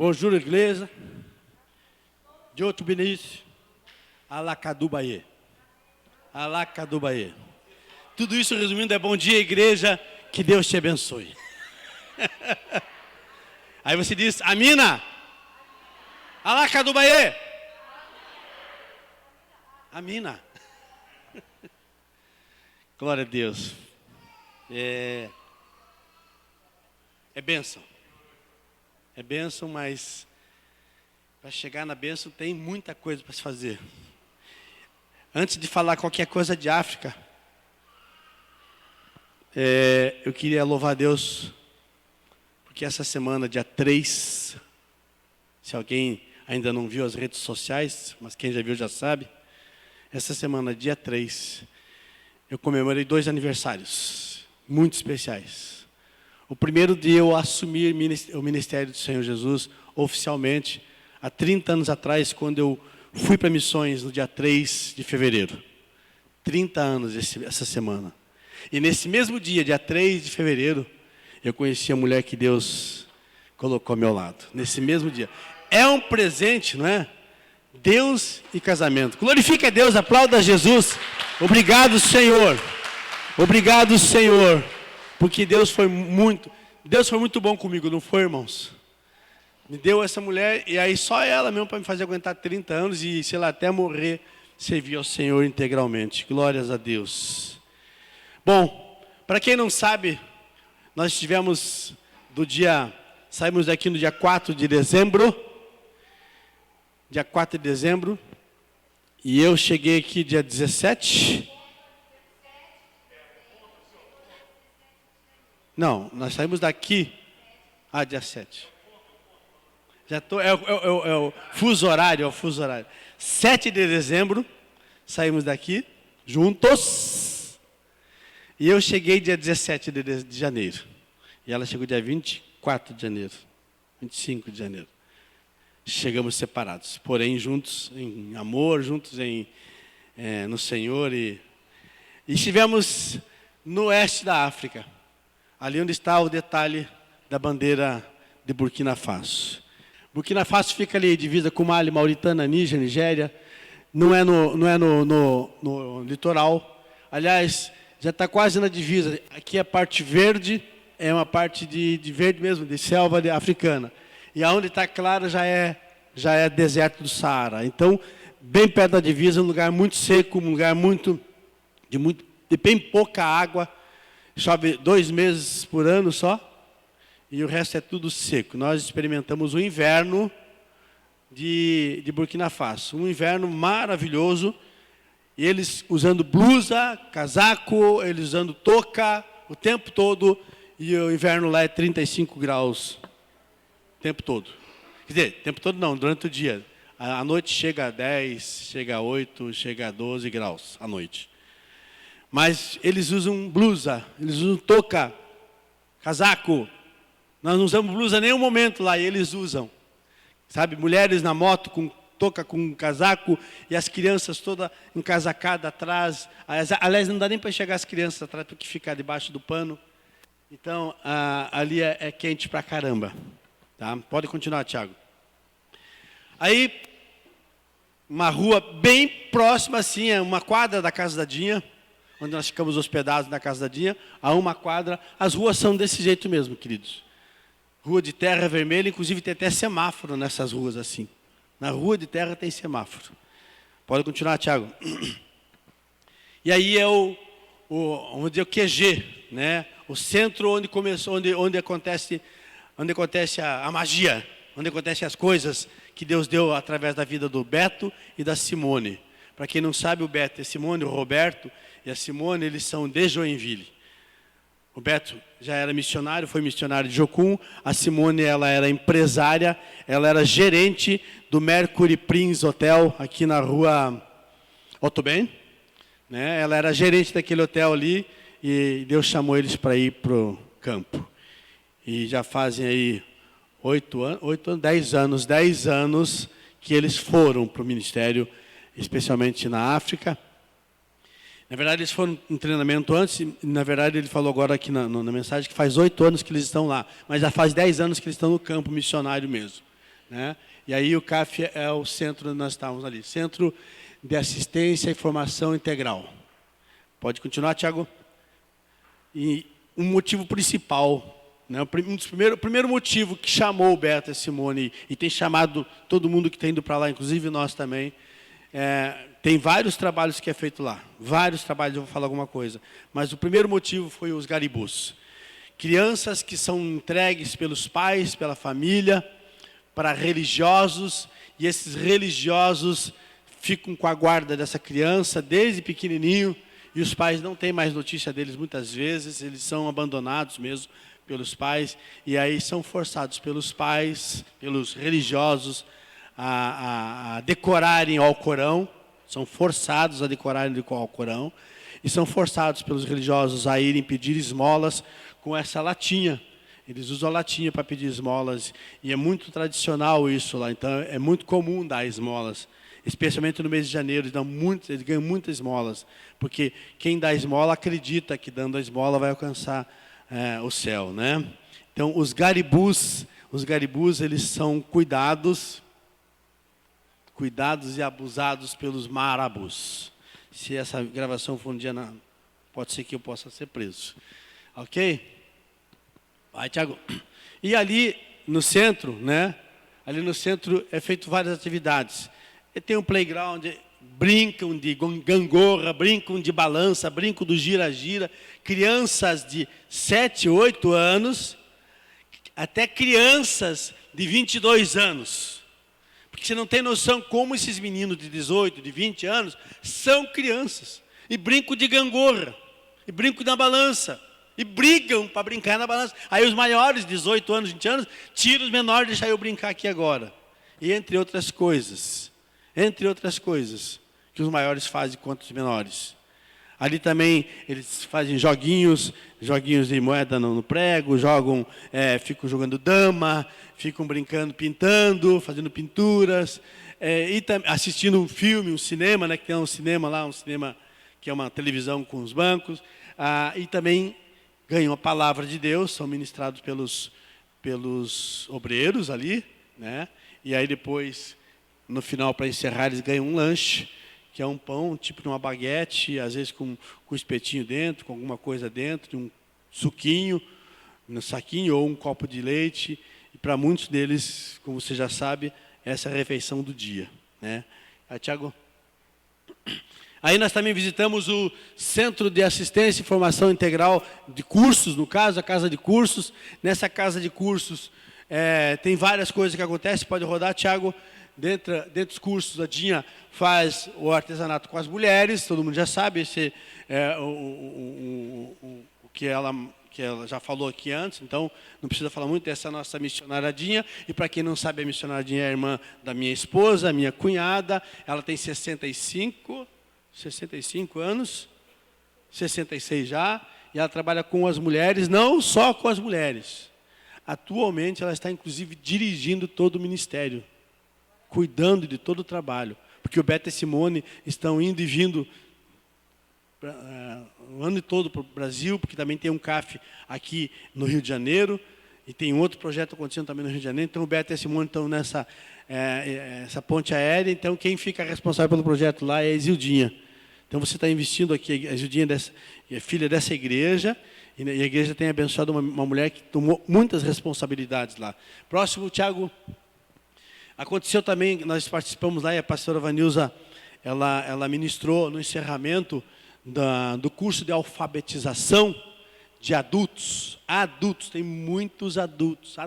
Bonjour, igreja. Dioto Benício. Alacadubaê. Alacadubaê. Tudo isso resumindo é bom dia, igreja. Que Deus te abençoe. Aí você diz, Amina. Alacadubaê. Amina. Glória a Deus. É bênção. É bênção, mas para chegar na bênção tem muita coisa para se fazer. Antes de falar qualquer coisa de África, eu queria louvar a Deus, porque essa semana, dia 3, se alguém ainda não viu as redes sociais, mas quem já viu já sabe, essa semana, dia 3, eu comemorei 2 aniversários muito especiais. O primeiro de eu assumir o ministério do Senhor Jesus oficialmente, há 30 anos atrás, quando eu fui para missões no dia 3 de fevereiro. 30 anos essa semana. E nesse mesmo dia, dia 3 de fevereiro, eu conheci a mulher que Deus colocou ao meu lado. Nesse mesmo dia. É um presente, não é? Deus e casamento. Glorifique a Deus, aplauda Jesus. Obrigado, Senhor. Obrigado, Senhor. Porque Deus foi muito bom comigo, não foi, irmãos? Me deu essa mulher, e aí só ela mesmo para me fazer aguentar 30 anos e, sei lá, até morrer, servir ao Senhor integralmente. Glórias a Deus. Bom, para quem não sabe, nós saímos daqui no dia 4 de dezembro. Dia 4 de dezembro. E eu cheguei aqui dia 17. Não, nós saímos daqui. Dia 7. Já é o fuso horário, 7 de dezembro, saímos daqui, juntos. E eu cheguei dia 17 de janeiro. E ela chegou dia 24 de janeiro. 25 de janeiro. Chegamos separados, porém juntos em amor, juntos no Senhor. E estivemos no oeste da África. Ali onde está o detalhe da bandeira de Burkina Faso. Burkina Faso fica ali divisa com Mali, Mauritânia, Níger, Nigéria. Não é no litoral. Aliás, já está quase na divisa. Aqui a parte verde é uma parte de verde mesmo, de selva africana. E aonde está claro já é deserto do Saara. Então, bem perto da divisa, um lugar muito seco, um lugar de bem pouca água. Chove 2 meses por ano só, e o resto é tudo seco. Nós experimentamos o inverno de Burkina Faso, um inverno maravilhoso, e eles usando blusa, casaco, eles usando touca o tempo todo, e o inverno lá é 35 graus o tempo todo. Quer dizer, o tempo todo não, durante o dia. À noite chega a 10, chega a 8, chega a 12 graus à noite. Mas eles usam blusa, eles usam touca, casaco. Nós não usamos blusa em nenhum momento lá, e eles usam. Sabe, mulheres na moto com touca, com casaco, e as crianças todas encasacadas atrás. Aliás, não dá nem para enxergar as crianças atrás, porque ficar debaixo do pano. Então, ali é quente pra caramba. Tá? Pode continuar, Tiago. Aí, uma rua bem próxima, assim, uma quadra da casa da Dinha, onde nós ficamos hospedados na casa da Dinha, a uma quadra. As ruas são desse jeito mesmo, queridos. Rua de terra vermelha, inclusive tem até semáforo nessas ruas assim. Na rua de terra tem semáforo. Pode continuar, Tiago. E aí é vamos dizer, o QG, né? O centro onde começou, onde acontece a magia, onde acontecem as coisas que Deus deu através da vida do Beto e da Simone. Para quem não sabe, o Beto e a Simone, o Roberto e a Simone, eles são de Joinville. O Beto já era missionário, foi missionário de Jocum. A Simone, ela era empresária, ela era gerente do Mercury Prince Hotel, aqui na rua Otobem. Né? Ela era gerente daquele hotel ali, e Deus chamou eles para ir para o campo. E já fazem aí 10 anos que eles foram para o ministério, especialmente na África. Na verdade, eles foram em treinamento antes, e, na verdade, ele falou agora aqui na mensagem que faz 8 anos que eles estão lá, mas já faz 10 anos que eles estão no campo missionário mesmo. né? E aí o CAF é o centro onde nós estávamos ali, Centro de Assistência e Formação Integral. Pode continuar, Tiago? E um motivo principal, né, o primeiro motivo que chamou o Beto e Simone, e tem chamado todo mundo que está indo para lá, inclusive nós também, tem vários trabalhos que é feito lá. Vários trabalhos, eu vou falar alguma coisa. Mas o primeiro motivo foi os garibus. Crianças que são entregues pelos pais, pela família, para religiosos, e esses religiosos ficam com a guarda dessa criança desde pequenininho, e os pais não têm mais notícia deles muitas vezes, eles são abandonados mesmo pelos pais, e aí são forçados pelos pais, pelos religiosos, a decorarem o Alcorão, são forçados a decorarem o Alcorão, e são forçados pelos religiosos a irem pedir esmolas com essa latinha. Eles usam a latinha para pedir esmolas, e é muito tradicional isso lá, então é muito comum dar esmolas. Especialmente no mês de janeiro, eles ganham muitas esmolas, porque quem dá esmola acredita que dando a esmola vai alcançar o céu, né? Então, os garibus, eles são cuidados e abusados pelos marabus. Se essa gravação for um dia, pode ser que eu possa ser preso. Ok? Vai, Tiago. E ali no centro, né? Ali no centro é feito várias atividades. E tem um playground, brincam de gangorra, brincam de balança, brincam do gira-gira. Crianças de 7, 8 anos, até crianças de 22 anos. Porque você não tem noção como esses meninos de 18, de 20 anos, são crianças. E brincam de gangorra, e brincam na balança, e brigam para brincar na balança. Aí os maiores, 18 anos, 20 anos, tiram os menores, deixa eu brincar aqui agora. E entre outras coisas que os maiores fazem contra os menores. Ali também eles fazem joguinhos de moeda no prego, ficam jogando dama, ficam brincando, pintando, fazendo pinturas, e assistindo um filme, um cinema, né, que tem um cinema que é uma televisão com os bancos, e também ganham a palavra de Deus, são ministrados pelos obreiros ali, né, e aí depois, no final, para encerrar, eles ganham um lanche, que é um pão, tipo de uma baguete, às vezes com espetinho dentro, com alguma coisa dentro, um suquinho, no saquinho, ou um copo de leite. E para muitos deles, como você já sabe, essa é a refeição do dia, né? Tiago? Aí nós também visitamos o Centro de Assistência e Formação Integral de Cursos, no caso, a Casa de Cursos. Nessa Casa de Cursos tem várias coisas que acontecem, pode rodar, Tiago. Dentro dos cursos, a Dinha faz o artesanato com as mulheres, todo mundo já sabe, esse é o que ela já falou aqui antes, então não precisa falar muito, essa é a nossa missionária Dinha, e para quem não sabe, a missionária Dinha é a irmã da minha esposa, minha cunhada, ela tem 65 anos, 66 já, e ela trabalha com as mulheres, não só com as mulheres. Atualmente, ela está, inclusive, dirigindo todo o ministério, cuidando de todo o trabalho, porque o Beto e Simone estão indo e vindo o ano todo para o Brasil, porque também tem um CAF aqui no Rio de Janeiro, e tem um outro projeto acontecendo também no Rio de Janeiro, então o Beto e a Simone estão nessa essa ponte aérea, então quem fica responsável pelo projeto lá é a Isildinha. Então você está investindo aqui, a Isildinha é filha dessa igreja, e a igreja tem abençoado uma mulher que tomou muitas responsabilidades lá. Próximo, Tiago. Aconteceu também, nós participamos lá, e a pastora Vanilza, ela ministrou no encerramento do curso de alfabetização de adultos. Adultos, tem muitos adultos,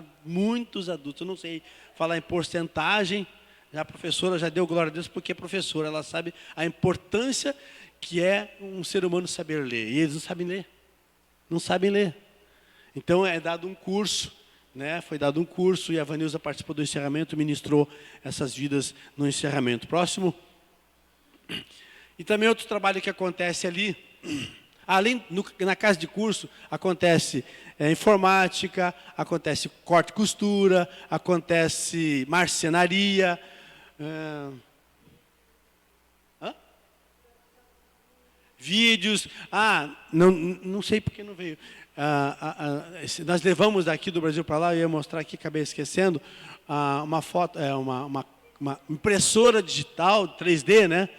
eu não sei falar em porcentagem, a professora já deu glória a Deus, porque é professora, ela sabe a importância que é um ser humano saber ler, e eles não sabem ler. Então é dado um curso, né? Foi dado um curso e a Vanilza participou do encerramento, ministrou essas vidas no encerramento. Próximo. E também outro trabalho que acontece ali, além na casa de curso, acontece informática, acontece corte e costura, acontece marcenaria. Vídeos. Não sei porque não veio. nós levamos daqui do Brasil para lá, eu ia mostrar aqui, acabei esquecendo, uma foto, uma impressora digital 3D, né?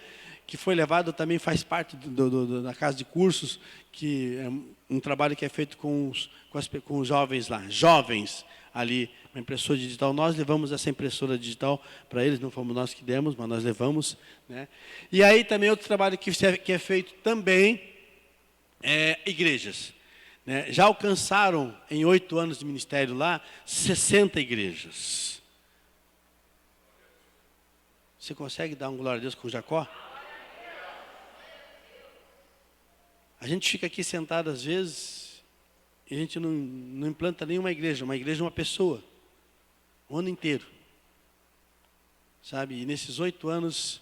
Que foi levado também, faz parte da casa de cursos, que é um trabalho que é feito com os jovens lá, jovens ali, uma impressora digital. Nós levamos essa impressora digital para eles, não fomos nós que demos, mas nós levamos, né? E aí também outro trabalho que é feito também é igrejas, né? Já alcançaram, em 8 anos de ministério lá, 60 igrejas. Você consegue dar um glória a Deus com Jacó? A gente fica aqui sentado às vezes e a gente não implanta nenhuma igreja. Uma igreja é uma pessoa, o ano inteiro, sabe? E nesses 8 anos,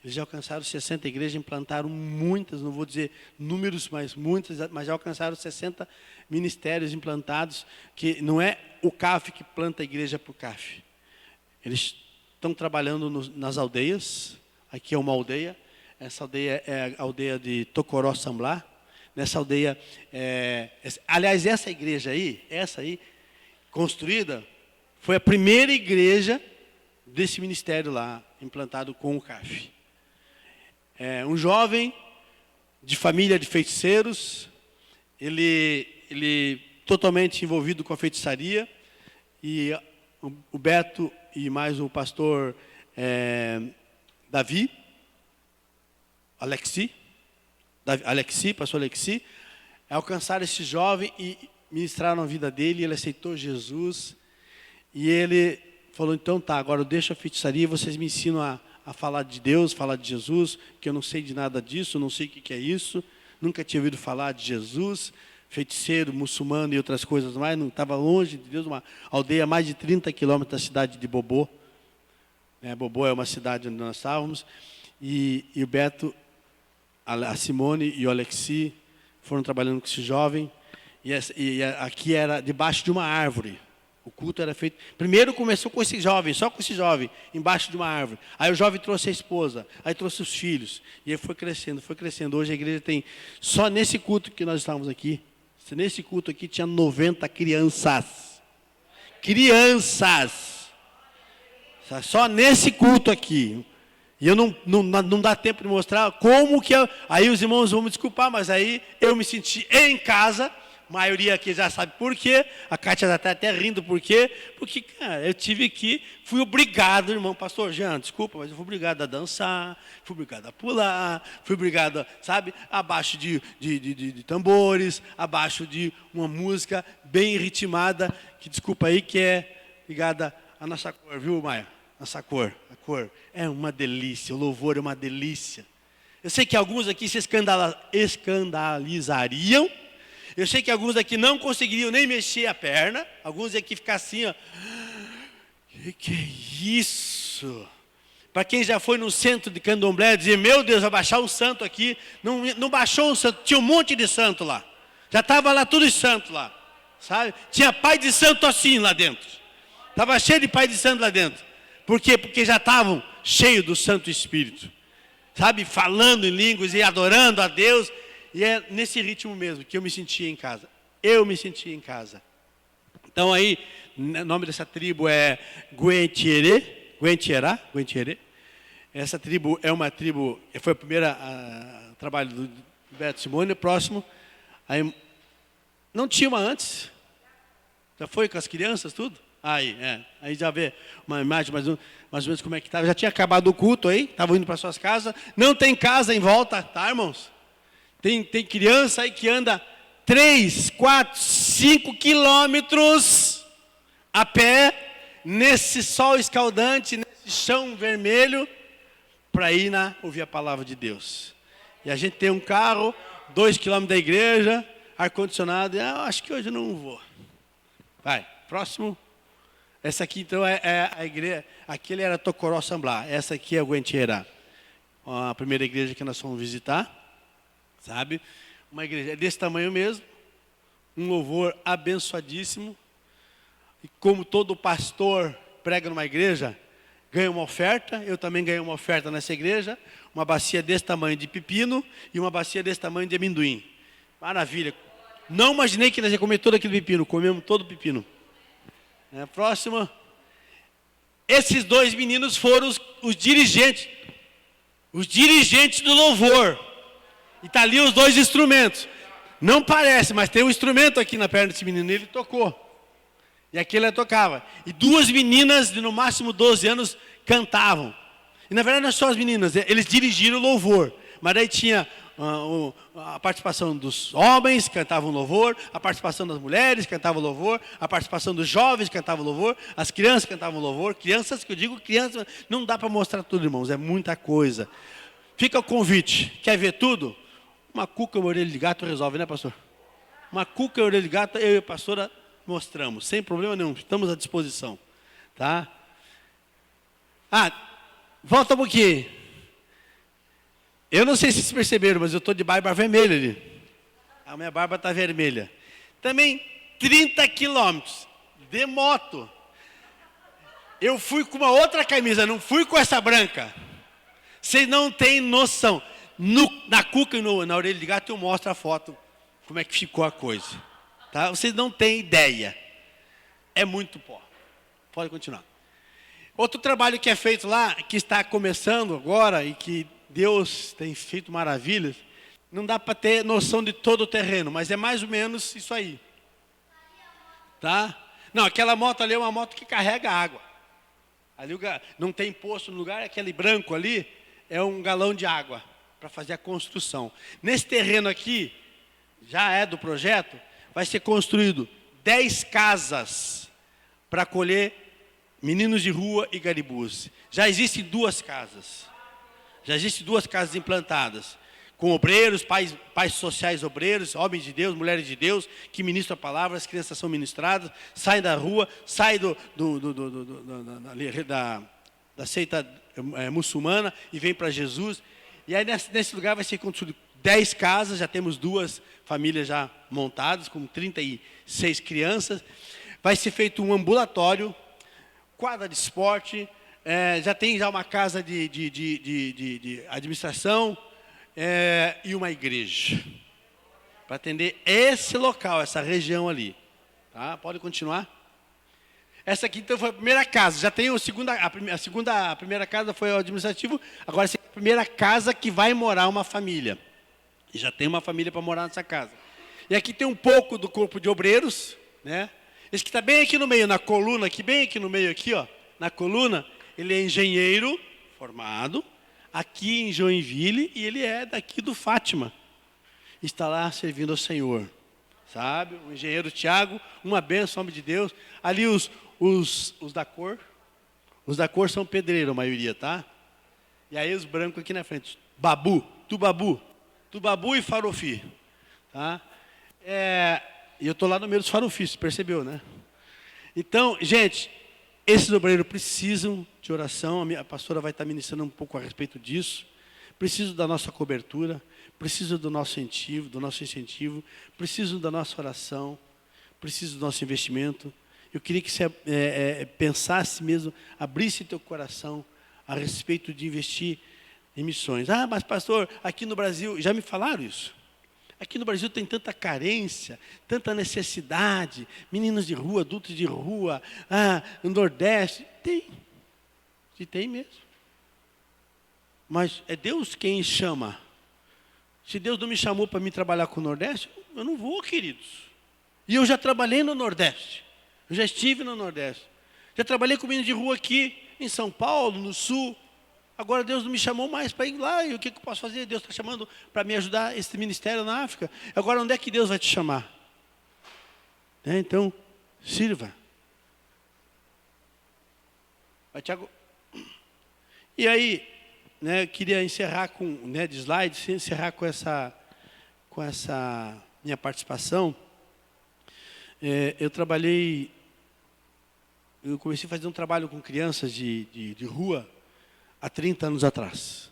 eles já alcançaram 60 igrejas, implantaram muitas, não vou dizer números, mas muitas, mas já alcançaram 60 ministérios implantados, que não é o CAF que planta a igreja para o CAF. Eles estão trabalhando nas aldeias. Aqui é uma aldeia. Essa aldeia é a aldeia de Tocoró Samblá. Nessa aldeia, aliás, essa igreja aí, construída, foi a primeira igreja desse ministério lá, implantado com o CAF. Um jovem de família de feiticeiros, ele totalmente envolvido com a feitiçaria, e o Beto e mais o pastor Davi, pastor Alexi, alcançaram esse jovem e ministraram a vida dele, ele aceitou Jesus, e ele falou, então tá, agora eu deixo a feitiçaria e vocês me ensinam a falar de Deus, falar de Jesus, que eu não sei de nada disso, não sei o que é isso, nunca tinha ouvido falar de Jesus, feiticeiro, muçulmano e outras coisas mais, não estava longe de Deus, uma aldeia a mais de 30 quilômetros da cidade de Bobô. Bobô é uma cidade onde nós estávamos, e o Beto, a Simone e o Alexi foram trabalhando com esse jovem, e aqui era debaixo de uma árvore. O culto era feito... Primeiro começou com esse jovem, só com esse jovem, embaixo de uma árvore. Aí o jovem trouxe a esposa, aí trouxe os filhos, e aí foi crescendo, foi crescendo. Hoje a igreja tem, só nesse culto que nós estávamos aqui, nesse culto aqui tinha 90 crianças. Crianças! Só nesse culto aqui. E eu não dá tempo de mostrar como que... Aí os irmãos vão me desculpar, mas aí eu me senti em casa. A maioria aqui já sabe por quê. A Kátia já está até rindo por quê. Porque, cara, eu tive que... Fui obrigado, irmão, pastor Jean, desculpa, mas eu fui obrigado a dançar, fui obrigado a pular, fui obrigado, sabe, abaixo de tambores, abaixo de uma música bem ritmada, que desculpa aí, que é ligada à nossa cor, viu, Maia? Nossa cor, a cor é uma delícia, o louvor é uma delícia. Eu sei que alguns aqui se escandalizariam. Eu sei que alguns aqui não conseguiriam nem mexer a perna. Alguns aqui ficar assim, ó. Que é isso? Para quem já foi no centro de Candomblé, dizer, meu Deus, vai baixar um santo aqui. Não baixou um santo, tinha um monte de santo lá. Já estava lá tudo santo lá, sabe? Tinha pai de santo assim lá dentro. Estava cheio de pai de santo lá dentro. Por quê? Porque já estavam cheios do Santo Espírito. Sabe? Falando em línguas e adorando a Deus. E é nesse ritmo mesmo que eu me sentia em casa. Eu me sentia em casa. Então aí, o nome dessa tribo é Guentiere. Essa tribo é uma tribo, foi a primeira trabalho do Beto Simone, próximo. Aí, não tinha uma antes. Já foi com as crianças, tudo? Aí já vê uma imagem mais ou menos como é que estava. Já tinha acabado o culto aí, estavam indo para suas casas. Não tem casa em volta, tá, irmãos? Tem criança aí que anda 3, 4, 5 quilômetros a pé, nesse sol escaldante, nesse chão vermelho, para ir ouvir a palavra de Deus. E a gente tem um carro, 2 quilômetros da igreja, ar-condicionado, acho que hoje eu não vou. Vai, próximo. Essa aqui então é a igreja, aquele era Tocoró Samblá, essa aqui é o Guentiera, a primeira igreja que nós fomos visitar, sabe? Uma igreja desse tamanho mesmo, um louvor abençoadíssimo, e como todo pastor prega numa igreja, ganha uma oferta, eu também ganhei uma oferta nessa igreja, uma bacia desse tamanho de pepino e uma bacia desse tamanho de amendoim. Maravilha, Não imaginei que nós ia comer todo aquele pepino. Comemos todo o pepino. Próxima. Esses dois meninos foram os dirigentes. Os dirigentes do louvor. E está ali os dois instrumentos. Não parece, mas tem um instrumento aqui na perna desse menino. Ele tocou. E aqui ele tocava. E duas meninas de no máximo 12 anos cantavam. E na verdade não só as meninas, eles dirigiram o louvor. Mas daí tinha a participação dos homens, que cantavam louvor, a participação das mulheres, que cantavam louvor, a participação dos jovens, que cantavam louvor, as crianças cantavam louvor. Crianças, que eu digo crianças, não dá para mostrar tudo, irmãos, é muita coisa. Fica o convite, quer ver tudo? Uma cuca e uma orelha de gato resolve, né, pastor? Uma cuca e uma orelha de gato, eu e a pastora mostramos, sem problema nenhum, estamos à disposição. Tá? Volta um pouquinho. Eu não sei se vocês perceberam, mas eu estou de barba vermelha ali. A minha barba está vermelha. Também 30 quilômetros de moto. Eu fui com uma outra camisa, não fui com essa branca. Vocês não têm noção. Na cuca e na orelha de gato eu mostro a foto, como é que ficou a coisa. Tá? Vocês não têm ideia. É muito pó. Pode continuar. Outro trabalho que é feito lá, que está começando agora e que Deus tem feito maravilhas, não dá para ter noção de todo o terreno, mas é mais ou menos isso aí. Tá? Não, aquela moto ali é uma moto que carrega água. Ali não tem poço no lugar, aquele branco ali é um galão de água para fazer a construção. Nesse terreno aqui, já é do projeto, vai ser construído 10 casas para acolher meninos de rua e garibus. Já existem 2 casas. Já existem 2 casas implantadas, com obreiros, pais sociais obreiros, homens de Deus, mulheres de Deus, que ministram a palavra, as crianças são ministradas, saem da rua, saem da seita muçulmana e vêm para Jesus. E aí nesse lugar vai ser construído 10 casas, já temos 2 famílias já montadas, com 36 crianças. Vai ser feito um ambulatório, quadra de esporte, já tem uma casa de administração e uma igreja. Para atender esse local, essa região ali. Tá? Pode continuar? Essa aqui então foi a primeira casa. Já tem a primeira casa foi o administrativo, agora essa é a primeira casa que vai morar uma família. E já tem uma família para morar nessa casa. E aqui tem um pouco do corpo de obreiros, né? Esse que está bem aqui no meio, na coluna, bem aqui no meio, aqui, ó, na coluna, ele é engenheiro formado, aqui em Joinville, e ele é daqui do Fátima. Está lá servindo ao Senhor. Sabe? O engenheiro Tiago, uma bênção, homem de Deus. Ali os da cor. Os da cor são pedreiro, a maioria, tá? E aí os brancos aqui na frente. Tubabu e Farofi. Tá? E eu estou lá no meio dos farofis, percebeu, né? Então, gente, esses obreiros precisam de oração. A pastora vai estar ministrando um pouco a respeito disso. Precisam da nossa cobertura, precisam do nosso incentivo, precisam da nossa oração, precisam do nosso investimento. Eu queria que você pensasse mesmo, abrisse teu coração a respeito de investir em missões. Mas pastor, aqui no Brasil, já me falaram isso. Aqui no Brasil tem tanta carência, tanta necessidade, meninos de rua, adultos de rua, no Nordeste. Tem mesmo. Mas é Deus quem chama. Se Deus não me chamou para me trabalhar com o Nordeste, eu não vou, queridos. E eu já trabalhei no Nordeste. Eu já estive no Nordeste. Já trabalhei com meninos de rua aqui, em São Paulo, no Sul. Agora Deus não me chamou mais para ir lá. E o que eu posso fazer? Deus está chamando para me ajudar esse ministério na África. Agora onde é que Deus vai te chamar? Então, sirva. Vai, Tiago. E aí, eu queria encerrar com, de slides, encerrar com essa minha participação. Eu comecei a fazer um trabalho com crianças de rua há 30 anos atrás.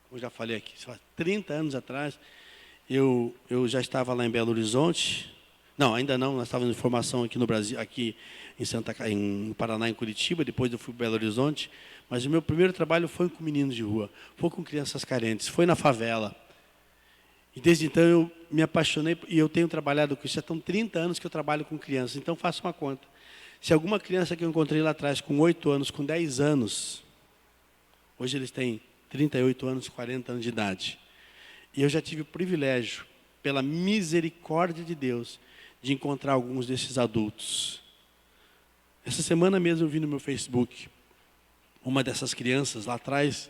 Como eu já falei aqui, 30 anos atrás, eu já estava lá em Belo Horizonte. Não, ainda não, nós estávamos em formação aqui no Brasil, aqui em Paraná, em Curitiba, depois eu fui para Belo Horizonte. Mas o meu primeiro trabalho foi com meninos de rua, foi com crianças carentes, foi na favela. E desde então eu me apaixonei e eu tenho trabalhado com isso. Já estão 30 anos que eu trabalho com crianças. Então faça uma conta. Se alguma criança que eu encontrei lá atrás com 8 anos, com 10 anos, hoje eles têm 38 anos, 40 anos de idade. E eu já tive o privilégio, pela misericórdia de Deus, de encontrar alguns desses adultos. Essa semana mesmo eu vi no meu Facebook uma dessas crianças lá atrás,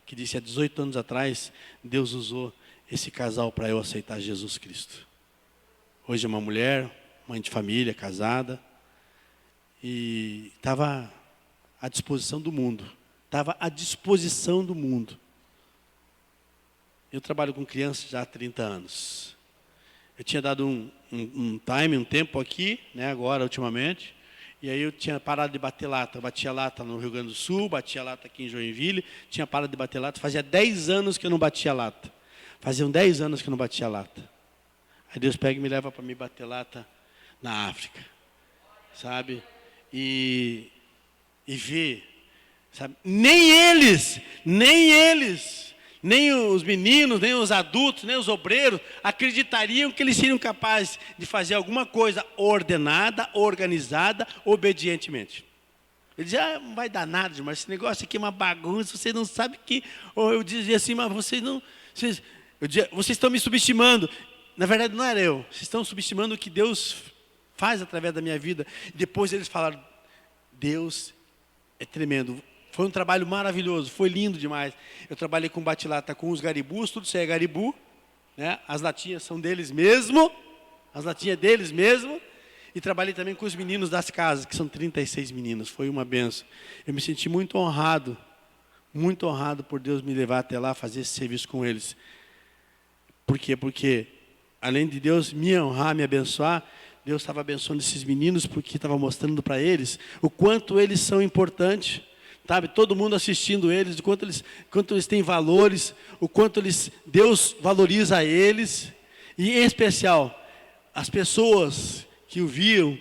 que disse há 18 anos atrás, Deus usou esse casal para eu aceitar Jesus Cristo. Hoje é uma mulher, mãe de família, casada, e estava à disposição do mundo. Estava à disposição do mundo. Eu trabalho com crianças já há 30 anos. Eu tinha dado um tempo aqui, né, agora, ultimamente, e aí eu tinha parado de bater lata. Eu batia lata no Rio Grande do Sul, batia lata aqui em Joinville, tinha parado de bater lata. Fazia 10 anos que eu não batia lata. Faziam 10 anos que eu não batia lata. Aí Deus pega e me leva para me bater lata na África, sabe? E ver, sabe? Nem eles, nem os meninos, nem os adultos, nem os obreiros acreditariam que eles seriam capazes de fazer alguma coisa ordenada, organizada, obedientemente. Eles diziam, não vai dar nada, mas esse negócio aqui é uma bagunça, você não sabe que... Ou eu dizia assim, mas vocês não... Vocês estão me subestimando. Na verdade, não era eu. Vocês estão subestimando o que Deus faz através da minha vida. Depois eles falaram, Deus é tremendo. Foi um trabalho maravilhoso, foi lindo demais. Eu trabalhei com bate-lata com os garibus, tudo isso é garibu, né? As latinhas são deles mesmo, e trabalhei também com os meninos das casas, que são 36 meninos, foi uma benção. Eu me senti muito honrado por Deus me levar até lá, fazer esse serviço com eles. Por quê? Porque, além de Deus me honrar, me abençoar, Deus estava abençoando esses meninos, porque estava mostrando para eles o quanto eles são importantes. Sabe, todo mundo assistindo eles, o quanto eles têm valores, o quanto Deus valoriza eles, e em especial, as pessoas que o viram,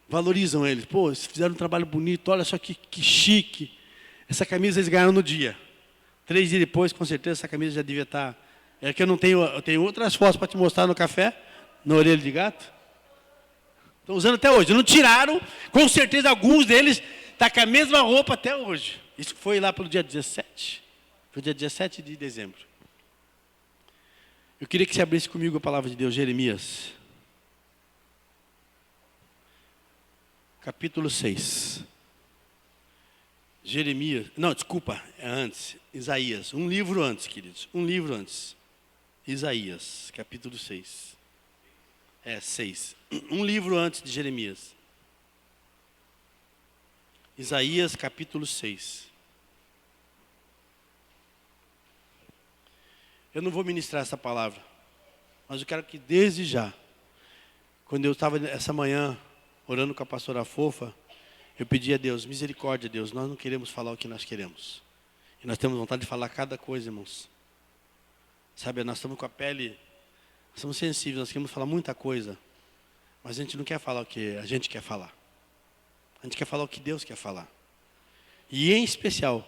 valorizam eles. Pô, eles fizeram um trabalho bonito, olha só que chique. Essa camisa eles ganharam no dia. 3 dias depois, com certeza, essa camisa já devia estar... É que eu tenho outras fotos para te mostrar no café, na orelha de gato. Estão usando até hoje. Não tiraram, com certeza alguns deles... Está com a mesma roupa até hoje. Isso foi lá pelo dia 17. Foi dia 17 de dezembro. Eu queria que você abrisse comigo a palavra de Deus, Jeremias. Capítulo 6. Jeremias. Não, desculpa, é antes. Isaías. Um livro antes, queridos. Um livro antes. Isaías, capítulo 6. 6. Um livro antes de Jeremias. Isaías capítulo 6. Eu não vou ministrar essa palavra, mas eu quero que desde já, quando eu estava essa manhã orando com a pastora Fofa, eu pedi a Deus, misericórdia, Deus, nós não queremos falar o que nós queremos. E nós temos vontade de falar cada coisa, irmãos. Sabe, nós estamos com a pele, nós estamos sensíveis, nós queremos falar muita coisa, mas a gente não quer falar o que a gente quer falar. A gente quer falar o que Deus quer falar. E em especial,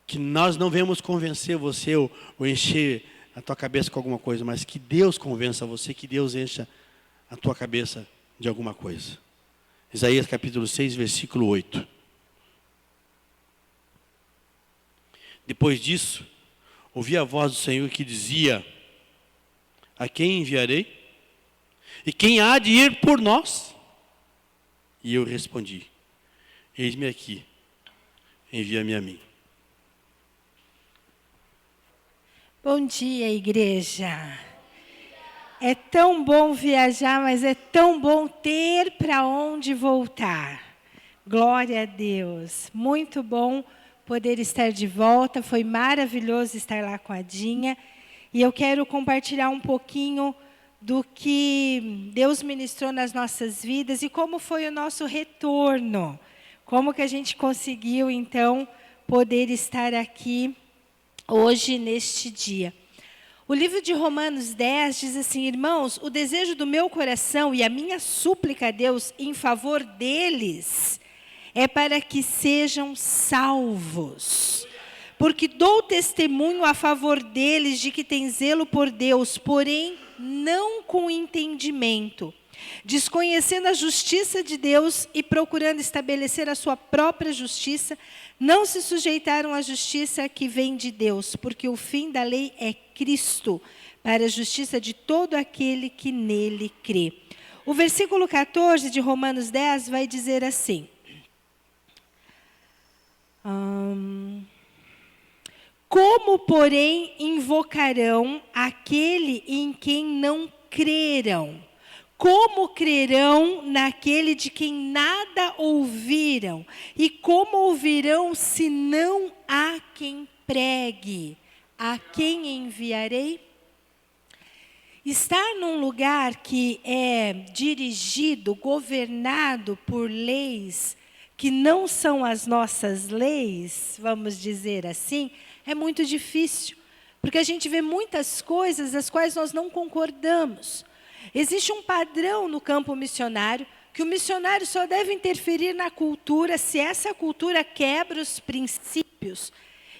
que nós não venhamos convencer você ou encher a tua cabeça com alguma coisa, mas que Deus convença você, que Deus encha a tua cabeça de alguma coisa. Isaías capítulo 6, versículo 8. Depois disso, ouvi a voz do Senhor que dizia, a quem enviarei? E quem há de ir por nós? E eu respondi, eis-me aqui, envia-me a mim. Bom dia, igreja. É tão bom viajar, mas é tão bom ter para onde voltar. Glória a Deus. Muito bom poder estar de volta. Foi maravilhoso estar lá com a Dinha. E eu quero compartilhar um pouquinho do que Deus ministrou nas nossas vidas e como foi o nosso retorno. Como que a gente conseguiu, então, poder estar aqui hoje, neste dia. O livro de Romanos 10 diz assim, irmãos, o desejo do meu coração e a minha súplica a Deus em favor deles é para que sejam salvos. porque dou testemunho a favor deles de que têm zelo por Deus, porém não com entendimento, desconhecendo a justiça de Deus e procurando estabelecer a sua própria justiça, não se sujeitaram à justiça que vem de Deus, porque o fim da lei é Cristo, para a justiça de todo aquele que nele crê. O versículo 14 de Romanos 10 vai dizer assim: como, porém, invocarão aquele em quem não creram? Como crerão naquele de quem nada ouviram? E como ouvirão se não há quem pregue? A quem enviarei? Estar num lugar que é dirigido, governado por leis que não são as nossas leis, vamos dizer assim, é muito difícil, porque a gente vê muitas coisas das quais nós não concordamos. Existe um padrão no campo missionário, que o missionário só deve interferir na cultura se essa cultura quebra os princípios.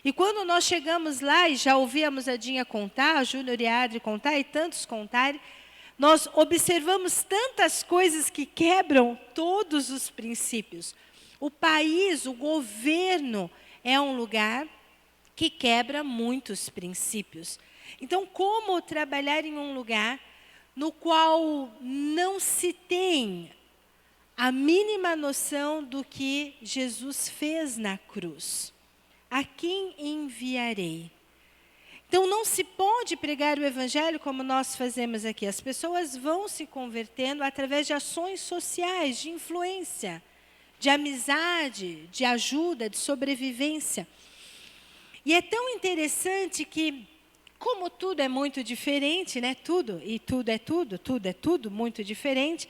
E quando nós chegamos lá, e já ouvimos a Dinha contar, a Júnior e a Adri contar, e tantos contarem, nós observamos tantas coisas que quebram todos os princípios. O país, o governo, é um lugar que quebra muitos princípios. Então, como trabalhar em um lugar no qual não se tem a mínima noção do que Jesus fez na cruz? A quem enviarei? Então, não se pode pregar o evangelho como nós fazemos aqui. As pessoas vão se convertendo através de ações sociais, de influência, de amizade, de ajuda, de sobrevivência. E é tão interessante que, como tudo é muito diferente, né? Tudo é tudo muito diferente.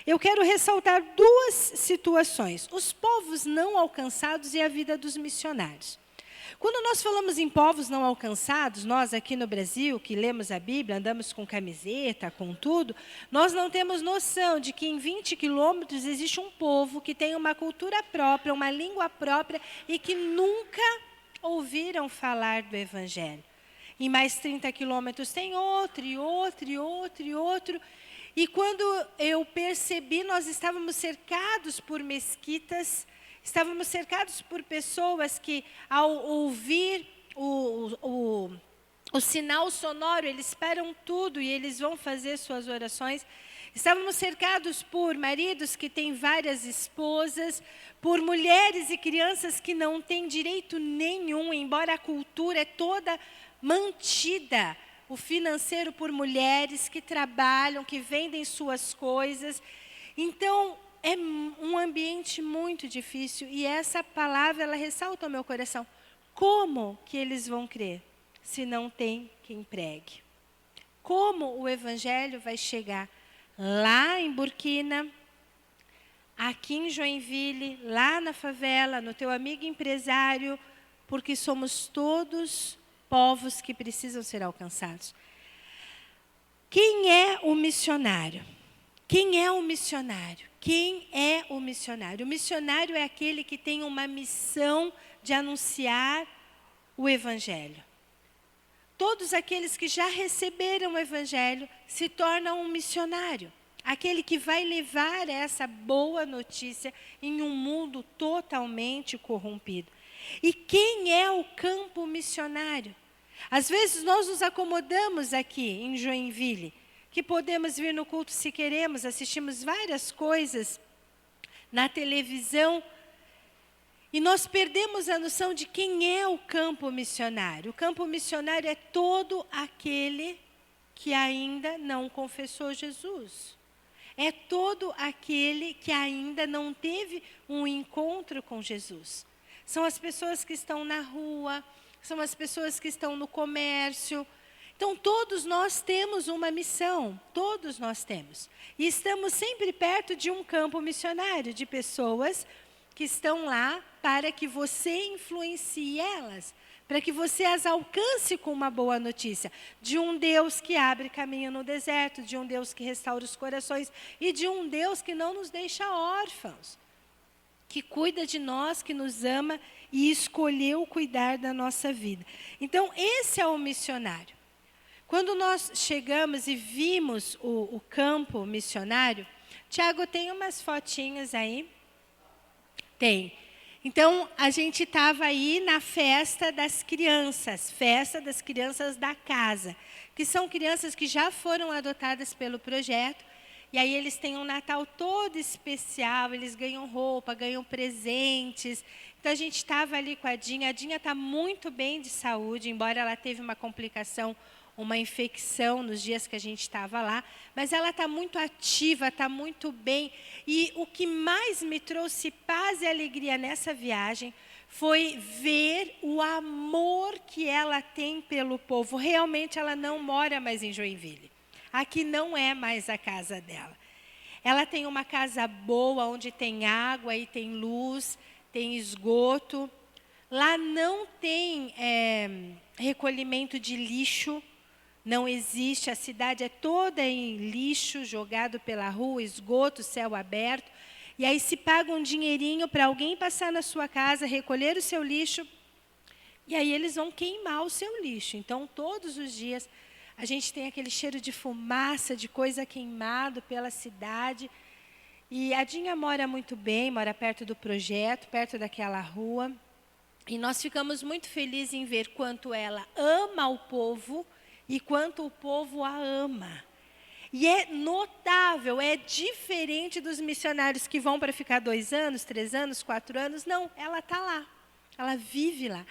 Eu quero ressaltar duas situações: os povos não alcançados e a vida dos missionários. Quando nós falamos em povos não alcançados, nós aqui no Brasil, que lemos a Bíblia, andamos com camiseta, com tudo, nós não temos noção de que em 20 quilômetros existe um povo que tem uma cultura própria, uma língua própria e que nunca ouviram falar do Evangelho. Em mais 30 quilômetros tem outro, e outro, e outro, e outro. E quando eu percebi, nós estávamos cercados por mesquitas, estávamos cercados por pessoas que, ao ouvir o sinal sonoro, eles param tudo e eles vão fazer suas orações. Estávamos cercados por maridos que têm várias esposas, por mulheres e crianças que não têm direito nenhum, embora a cultura é toda mantida, o financeiro por mulheres que trabalham, que vendem suas coisas. Então, é um ambiente muito difícil e essa palavra, ela ressalta ao meu coração. Como que eles vão crer se não tem quem pregue? Como o evangelho vai chegar lá em Burkina, aqui em Joinville, lá na favela, no teu amigo empresário, porque somos todos povos que precisam ser alcançados. Quem é o missionário? Quem é o missionário? Quem é o missionário? O missionário é aquele que tem uma missão de anunciar o evangelho. Todos aqueles que já receberam o evangelho se tornam um missionário. Aquele que vai levar essa boa notícia em um mundo totalmente corrompido. E quem é o campo missionário? Às vezes nós nos acomodamos aqui em Joinville, que podemos vir no culto se queremos, assistimos várias coisas na televisão, e nós perdemos a noção de quem é o campo missionário. O campo missionário é todo aquele que ainda não confessou Jesus. É todo aquele que ainda não teve um encontro com Jesus. São as pessoas que estão na rua, são as pessoas que estão no comércio. Então, todos nós temos uma missão, todos nós temos. E estamos sempre perto de um campo missionário, de pessoas que estão lá para que você influencie elas, para que você as alcance com uma boa notícia. De um Deus que abre caminho no deserto, de um Deus que restaura os corações e de um Deus que não nos deixa órfãos, que cuida de nós, que nos ama e escolheu cuidar da nossa vida. Então, esse é o missionário. Quando nós chegamos e vimos o campo missionário, Tiago, tem umas fotinhas aí? Tem. Então, a gente estava aí na festa das crianças da casa, que são crianças que já foram adotadas pelo projeto, e aí eles têm um Natal todo especial, eles ganham roupa, ganham presentes. Então, a gente estava ali com a Dinha está muito bem de saúde, embora ela teve uma complicação, uma infecção nos dias que a gente estava lá, mas ela está muito ativa, está muito bem. E o que mais me trouxe paz e alegria nessa viagem foi ver o amor que ela tem pelo povo. Realmente ela não mora mais em Joinville. Aqui não é mais a casa dela. Ela tem uma casa boa, onde tem água e tem luz, tem esgoto. Lá não tem recolhimento de lixo. Não existe, a cidade é toda em lixo, jogado pela rua, esgoto, céu aberto. E aí se paga um dinheirinho para alguém passar na sua casa, recolher o seu lixo, e aí eles vão queimar o seu lixo. Então, todos os dias, a gente tem aquele cheiro de fumaça, de coisa queimado pela cidade. E a Dinha mora muito bem, mora perto do projeto, perto daquela rua. E nós ficamos muito felizes em ver quanto ela ama o povo, e quanto o povo a ama. E é notável, é diferente dos missionários que vão para ficar 2 anos, 3 anos, 4 anos. Não, ela está lá, ela vive lá.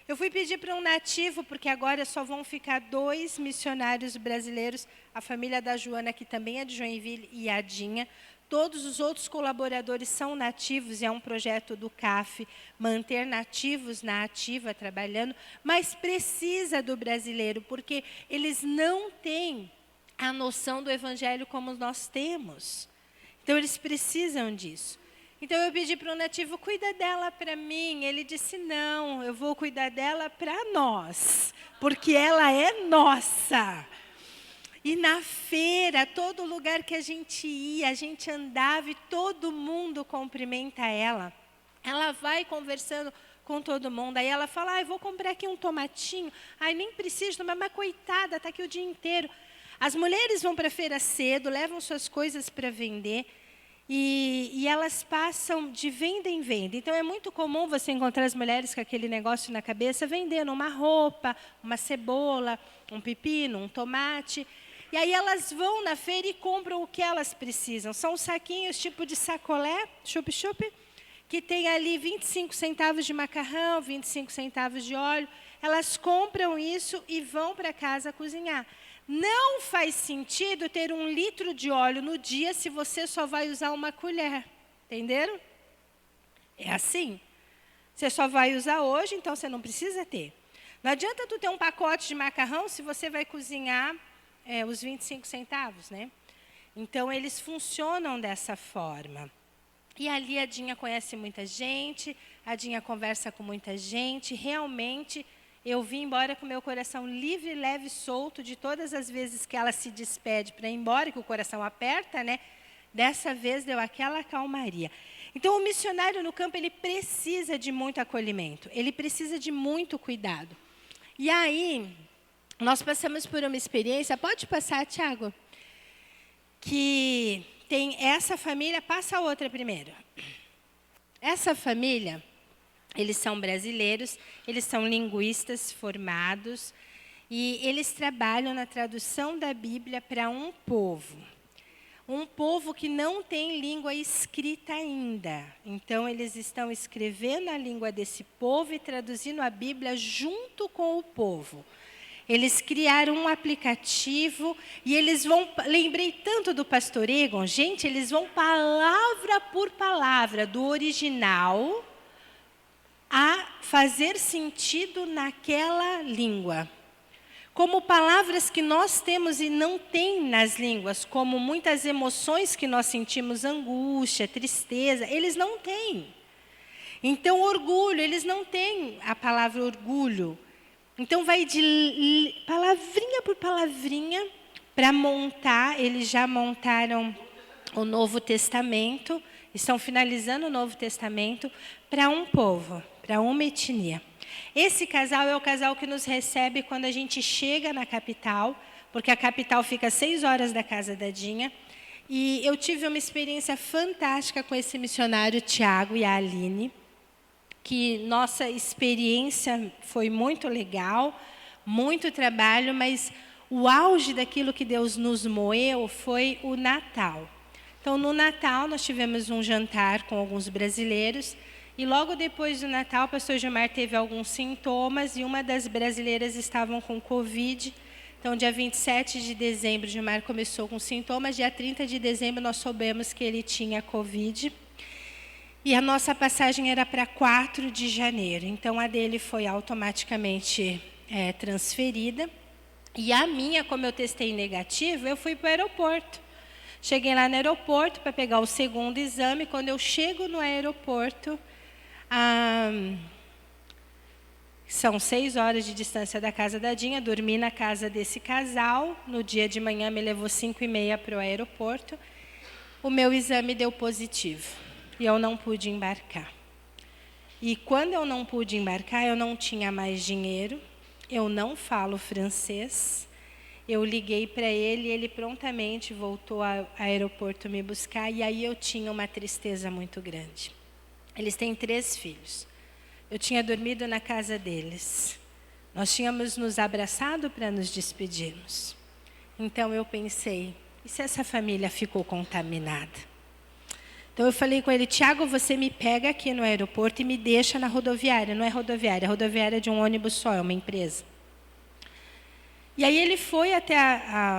Eu fui pedir para um nativo, porque agora só vão ficar 2 missionários brasileiros, a família da Joana, que também é de Joinville, e a Dinha. Todos os outros colaboradores são nativos, e é um projeto do CAF, manter nativos na ativa, trabalhando, mas precisa do brasileiro, porque eles não têm a noção do evangelho como nós temos. Então, eles precisam disso. Então, eu pedi para o nativo, cuida dela para mim. Ele disse, não, eu vou cuidar dela para nós, porque ela é nossa. E na feira, todo lugar que a gente ia, a gente andava e todo mundo cumprimenta ela. Ela vai conversando com todo mundo. Aí ela fala, eu vou comprar aqui um tomatinho. Ai, nem preciso tomar, mas coitada, está aqui o dia inteiro. As mulheres vão para a feira cedo, levam suas coisas para vender. E elas passam de venda em venda. Então, é muito comum você encontrar as mulheres com aquele negócio na cabeça, vendendo uma roupa, uma cebola, um pepino, um tomate. E aí elas vão na feira e compram o que elas precisam. São saquinhos tipo de sacolé, chup-chup, que tem ali 25 centavos de macarrão, 25 centavos de óleo. Elas compram isso e vão para casa cozinhar. Não faz sentido ter 1 litro de óleo no dia se você só vai usar uma colher. Entenderam? É assim. Você só vai usar hoje, então você não precisa ter. Não adianta tu ter um pacote de macarrão se você vai cozinhar os 25 centavos, né? Então, eles funcionam dessa forma. E ali a Dinha conhece muita gente, a Dinha conversa com muita gente. Realmente, eu vim embora com meu coração livre, leve, solto, de todas as vezes que ela se despede para ir embora, que o coração aperta, né? Dessa vez deu aquela calmaria. Então, o missionário no campo, ele precisa de muito acolhimento, ele precisa de muito cuidado. E aí, nós passamos por uma experiência, pode passar, Tiago? Que tem essa família, passa a outra primeiro. Essa família, eles são brasileiros, eles são linguistas formados, e eles trabalham na tradução da Bíblia para um povo que não tem língua escrita ainda. Então, eles estão escrevendo a língua desse povo e traduzindo a Bíblia junto com o povo. Eles criaram um aplicativo e eles vão... Lembrei tanto do pastor Egon, gente, eles vão palavra por palavra, do original a fazer sentido naquela língua. Como palavras que nós temos e não tem nas línguas, como muitas emoções que nós sentimos, angústia, tristeza, eles não têm. Então, orgulho, eles não têm a palavra orgulho. Então, vai de palavrinha por palavrinha para montar. Eles já montaram o Novo Testamento, estão finalizando o Novo Testamento para um povo. para uma etnia. Esse casal é o casal que nos recebe quando a gente chega na capital, porque a capital fica a 6 horas da casa da Dinha. E eu tive uma experiência fantástica com esse missionário, Tiago e a Aline, que nossa experiência foi muito legal, muito trabalho, mas o auge daquilo que Deus nos moeu foi o Natal. Então, no Natal, nós tivemos um jantar com alguns brasileiros, e logo depois do Natal, o pastor Gilmar teve alguns sintomas, e uma das brasileiras estavam com Covid. Então, dia 27 de dezembro, Gilmar começou com sintomas, dia 30 de dezembro, nós soubemos que ele tinha Covid. E a nossa passagem era para 4 de janeiro, então a dele foi automaticamente transferida. E a minha, como eu testei negativo, eu fui para o aeroporto. Cheguei lá no aeroporto para pegar o segundo exame. Quando eu chego no aeroporto, são 6 horas de distância da casa da Dinha, dormi na casa desse casal. No dia de manhã me levou 5h30 para o aeroporto. O meu exame deu positivo e eu não pude embarcar. E quando eu não pude embarcar, eu não tinha mais dinheiro, eu não falo francês. Eu liguei para ele e ele prontamente voltou ao aeroporto me buscar, e aí eu tinha uma tristeza muito grande. Eles têm 3 filhos. Eu tinha dormido na casa deles. Nós tínhamos nos abraçado para nos despedirmos. Então eu pensei, e se essa família ficou contaminada? Então eu falei com ele, Tiago, você me pega aqui no aeroporto e me deixa na rodoviária. Não é rodoviária, é rodoviária de um ônibus só, é uma empresa. E aí ele foi até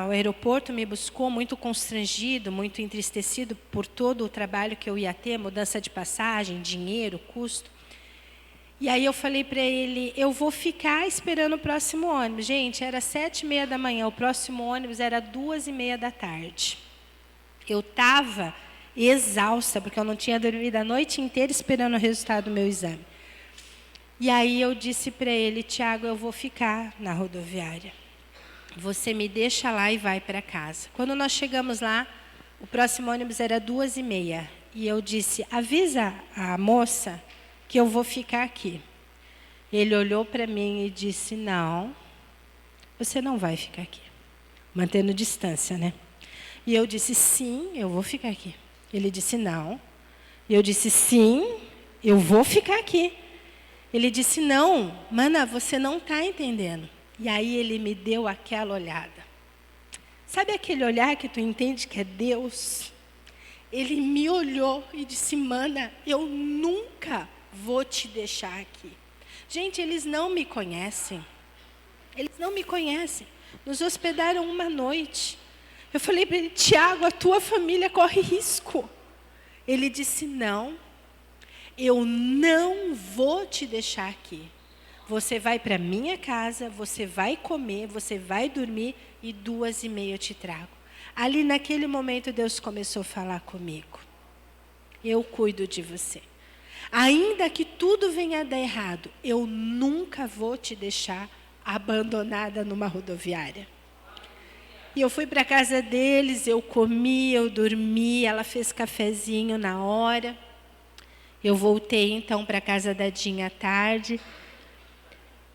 o aeroporto, me buscou muito constrangido, muito entristecido por todo o trabalho que eu ia ter, mudança de passagem, dinheiro, custo. E aí eu falei para ele, eu vou ficar esperando o próximo ônibus. Gente, era 7h30 da manhã, o próximo ônibus era 2h30 da tarde. Eu estava exausta, porque eu não tinha dormido a noite inteira esperando o resultado do meu exame. E aí eu disse para ele, Tiago, eu vou ficar na rodoviária. Você me deixa lá e vai para casa. Quando nós chegamos lá, o próximo ônibus era 2h30. E eu disse, avisa a moça que eu vou ficar aqui. Ele olhou para mim e disse, não, você não vai ficar aqui. Mantendo distância, né? E eu disse, sim, eu vou ficar aqui. Ele disse, não. E eu disse, sim, eu vou ficar aqui. Ele disse, não, mana, você não está entendendo. E aí ele me deu aquela olhada. Sabe aquele olhar que tu entende que é Deus? Ele me olhou e disse, mana, eu nunca vou te deixar aqui. Gente, eles não me conhecem. Eles não me conhecem. Nos hospedaram uma noite. Eu falei para ele, Tiago, a tua família corre risco. Ele disse, não, eu não vou te deixar aqui. Você vai para a minha casa, você vai comer, você vai dormir e 2h30 eu te trago. Ali naquele momento Deus começou a falar comigo. Eu cuido de você. Ainda que tudo venha a dar errado, eu nunca vou te deixar abandonada numa rodoviária. E eu fui para a casa deles, eu comi, eu dormi, ela fez cafezinho na hora. Eu voltei então para a casa da Dinha à tarde.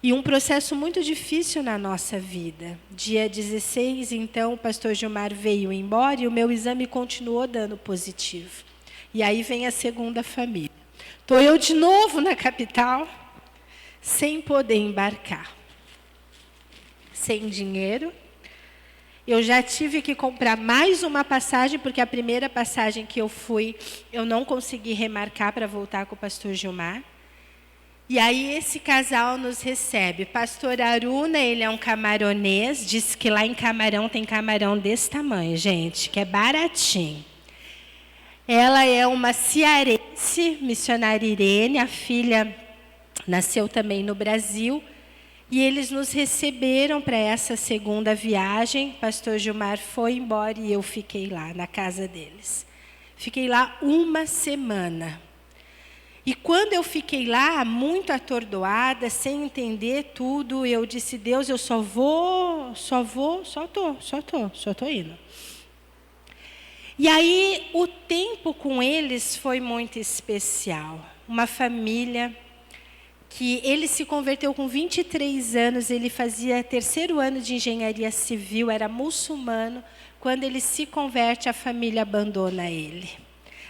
E um processo muito difícil na nossa vida. Dia 16, então, o pastor Gilmar veio embora e o meu exame continuou dando positivo. E aí vem a segunda família. Estou eu de novo na capital, sem poder embarcar. Sem dinheiro. Eu já tive que comprar mais uma passagem, porque a primeira passagem que eu fui, eu não consegui remarcar para voltar com o pastor Gilmar. E aí esse casal nos recebe. Pastor Aruna, ele é um camaronês, disse que lá em Camarão tem camarão desse tamanho, gente, que é baratinho. Ela é uma cearense, missionária Irene, a filha nasceu também no Brasil. E eles nos receberam para essa segunda viagem. Pastor Gilmar foi embora e eu fiquei lá na casa deles. Fiquei lá uma semana. E quando eu fiquei lá, muito atordoada, sem entender tudo, eu disse, Deus, eu só tô indo. E aí, o tempo com eles foi muito especial. Uma família que ele se converteu com 23 anos, ele fazia 3º ano de engenharia civil, era muçulmano. Quando ele se converte, a família abandona ele.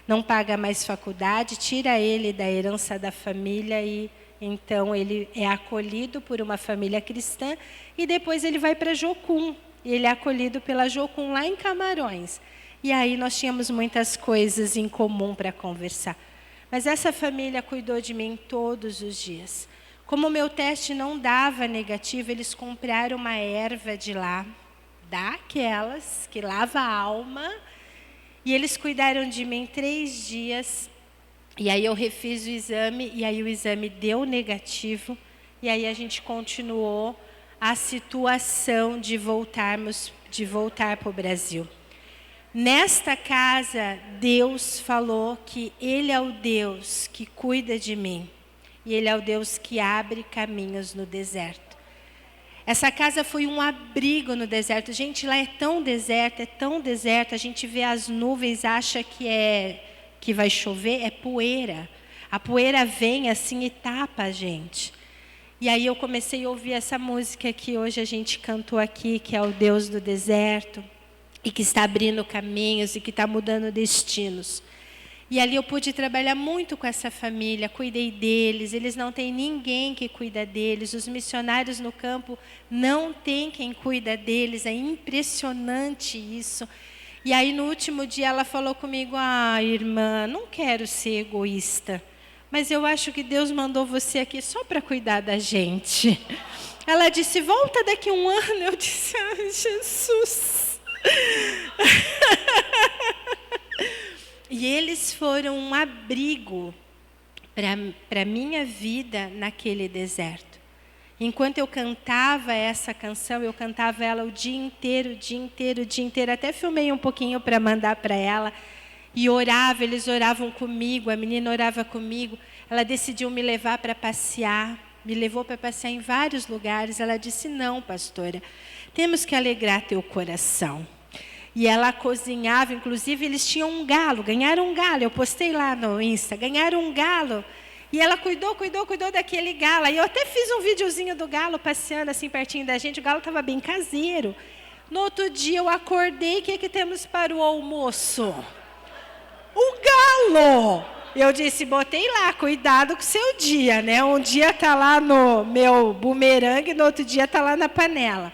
Não paga mais faculdade, tira ele da herança da família e então ele é acolhido por uma família cristã e depois ele vai para Jocum. Ele é acolhido pela Jocum lá em Camarões. E aí nós tínhamos muitas coisas em comum para conversar. Mas essa família cuidou de mim todos os dias. Como o meu teste não dava negativo, eles compraram uma erva de lá, daquelas que lava a alma, e eles cuidaram de mim 3 dias. E aí eu refiz o exame, e aí o exame deu negativo, e aí a gente continuou a situação de voltar para o Brasil. Nesta casa, Deus falou que Ele é o Deus que cuida de mim. E Ele é o Deus que abre caminhos no deserto. Essa casa foi um abrigo no deserto. Gente, lá é tão deserto, a gente vê as nuvens, acha que vai chover, é poeira. A poeira vem assim e tapa a gente. E aí eu comecei a ouvir essa música que hoje a gente cantou aqui, que é o Deus do deserto. E que está abrindo caminhos e que está mudando destinos. E ali eu pude trabalhar muito com essa família, cuidei deles, eles não têm ninguém que cuida deles, os missionários no campo não têm quem cuida deles, é impressionante isso. E aí no último dia ela falou comigo, irmã, não quero ser egoísta, mas eu acho que Deus mandou você aqui só para cuidar da gente. Ela disse, volta daqui 1 ano, eu disse, Jesus. E eles foram um abrigo para a minha vida naquele deserto. Enquanto eu cantava essa canção, eu cantava ela o dia inteiro. Até filmei um pouquinho para mandar para ela. E orava, eles oravam comigo, a menina orava comigo. Ela decidiu me levar para passear. Me levou para passear em vários lugares. Ela disse, não, pastora, temos que alegrar teu coração. E ela cozinhava, inclusive eles tinham um galo, ganharam um galo. Eu postei lá no Insta, ganharam um galo. E ela cuidou daquele galo. E eu até fiz um videozinho do galo passeando assim pertinho da gente. O galo estava bem caseiro. No outro dia eu acordei, o que temos para o almoço? O galo! Eu disse, botei lá, cuidado com o seu dia, né? Um dia está lá no meu bumerangue, no outro dia está lá na panela.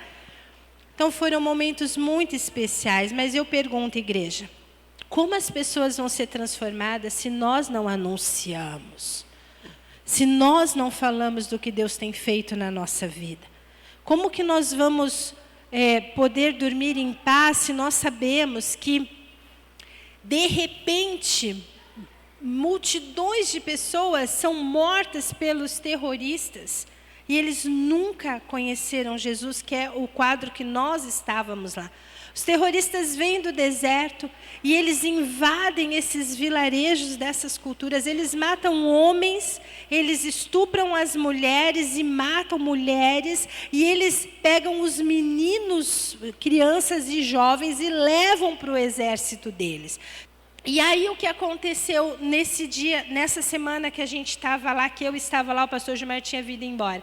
Então foram momentos muito especiais, mas eu pergunto, igreja, como as pessoas vão ser transformadas se nós não anunciamos? Se nós não falamos do que Deus tem feito na nossa vida? Como que nós vamos poder dormir em paz se nós sabemos que, de repente, multidões de pessoas são mortas pelos terroristas e eles nunca conheceram Jesus, que é o quadro que nós estávamos lá. Os terroristas vêm do deserto e eles invadem esses vilarejos dessas culturas. Eles matam homens, eles estupram as mulheres e matam mulheres. E eles pegam os meninos, crianças e jovens e levam para o exército deles. E aí o que aconteceu nesse dia, nessa semana que a gente estava lá, que eu estava lá, o pastor Gilmar tinha vindo embora.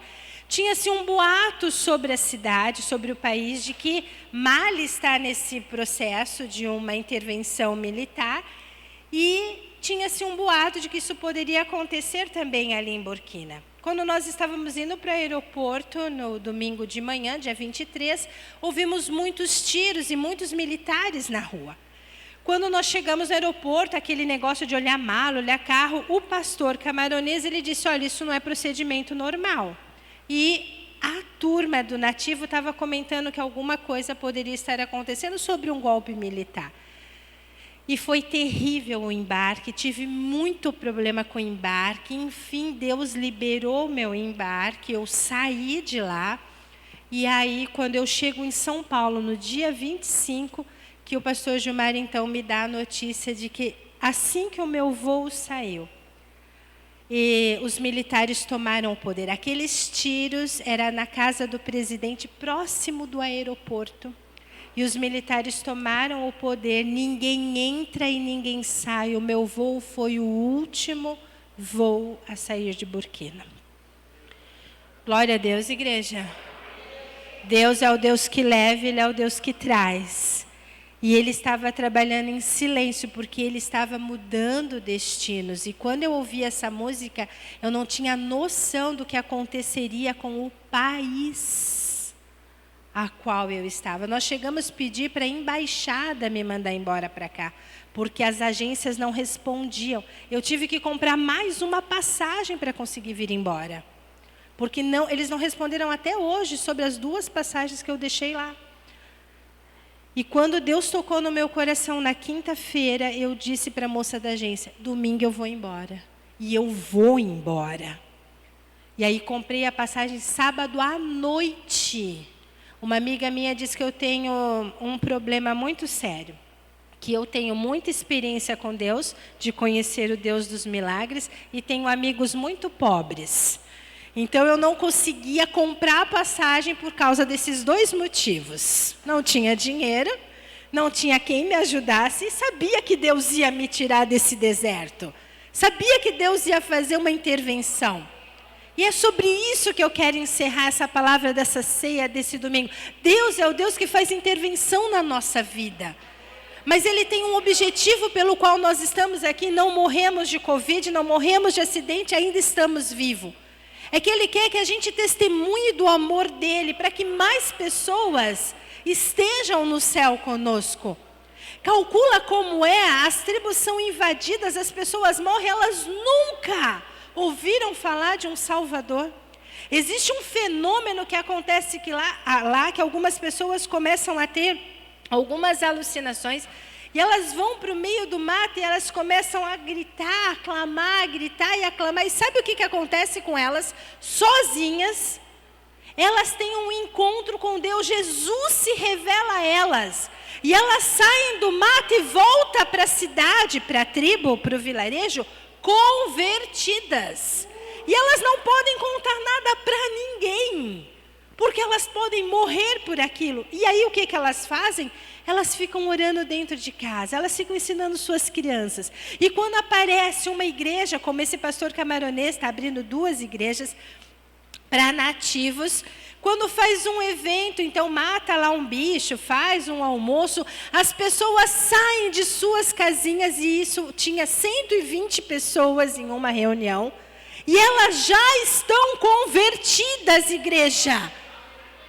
Tinha-se um boato sobre a cidade, sobre o país, de que Mali está nesse processo de uma intervenção militar. E tinha-se um boato de que isso poderia acontecer também ali em Burkina. Quando nós estávamos indo para o aeroporto, no domingo de manhã, dia 23, ouvimos muitos tiros e muitos militares na rua. Quando nós chegamos no aeroporto, aquele negócio de olhar mala, olhar carro, o pastor camaronês, ele disse, olha, isso não é procedimento normal. E a turma do nativo estava comentando que alguma coisa poderia estar acontecendo sobre um golpe militar. E foi terrível o embarque, tive muito problema com o embarque. Enfim, Deus liberou o meu embarque, eu saí de lá. E aí, quando eu chego em São Paulo, no dia 25, que o pastor Gilmar, então, me dá a notícia de que, assim que o meu voo saiu, e os militares tomaram o poder. Aqueles tiros era na casa do presidente, próximo do aeroporto. E os militares tomaram o poder, ninguém entra e ninguém sai. O meu voo foi o último voo a sair de Burkina. Glória a Deus, igreja. Deus é o Deus que leva, Ele é o Deus que traz. E Ele estava trabalhando em silêncio, porque Ele estava mudando destinos. E quando eu ouvi essa música, eu não tinha noção do que aconteceria com o país a qual eu estava. Nós chegamos a pedir para a embaixada me mandar embora para cá, porque as agências não respondiam. Eu tive que comprar mais uma passagem para conseguir vir embora. Porque eles não responderam até hoje sobre as 2 passagens que eu deixei lá. E quando Deus tocou no meu coração na quinta-feira, eu disse para a moça da agência, domingo eu vou embora. E eu vou embora. E aí comprei a passagem sábado à noite. Uma amiga minha disse que eu tenho um problema muito sério. Que eu tenho muita experiência com Deus, de conhecer o Deus dos milagres, e tenho amigos muito pobres. Então, eu não conseguia comprar a passagem por causa desses 2 motivos. Não tinha dinheiro, não tinha quem me ajudasse, e sabia que Deus ia me tirar desse deserto. Sabia que Deus ia fazer uma intervenção. E é sobre isso que eu quero encerrar essa palavra dessa ceia, desse domingo. Deus é o Deus que faz intervenção na nossa vida. Mas Ele tem um objetivo pelo qual nós estamos aqui, não morremos de Covid, não morremos de acidente, ainda estamos vivos. É que Ele quer que a gente testemunhe do amor dEle, para que mais pessoas estejam no céu conosco. Calcula como as tribos são invadidas, as pessoas morrem, elas nunca ouviram falar de um Salvador. Existe um fenômeno que acontece lá que algumas pessoas começam a ter algumas alucinações, e elas vão para o meio do mato e elas começam a gritar, aclamar, gritar e aclamar. E sabe o que acontece com elas? Sozinhas, elas têm um encontro com Deus, Jesus se revela a elas. E elas saem do mato e voltam para a cidade, para a tribo, para o vilarejo, convertidas. E elas não podem contar nada para ninguém, porque elas podem morrer por aquilo. E aí o que elas fazem? Elas ficam orando dentro de casa, elas ficam ensinando suas crianças. E quando aparece uma igreja, como esse pastor camaronês está abrindo 2 igrejas para nativos, quando faz um evento, então mata lá um bicho, faz um almoço, as pessoas saem de suas casinhas, e isso tinha 120 pessoas em uma reunião, e elas já estão convertidas, igreja.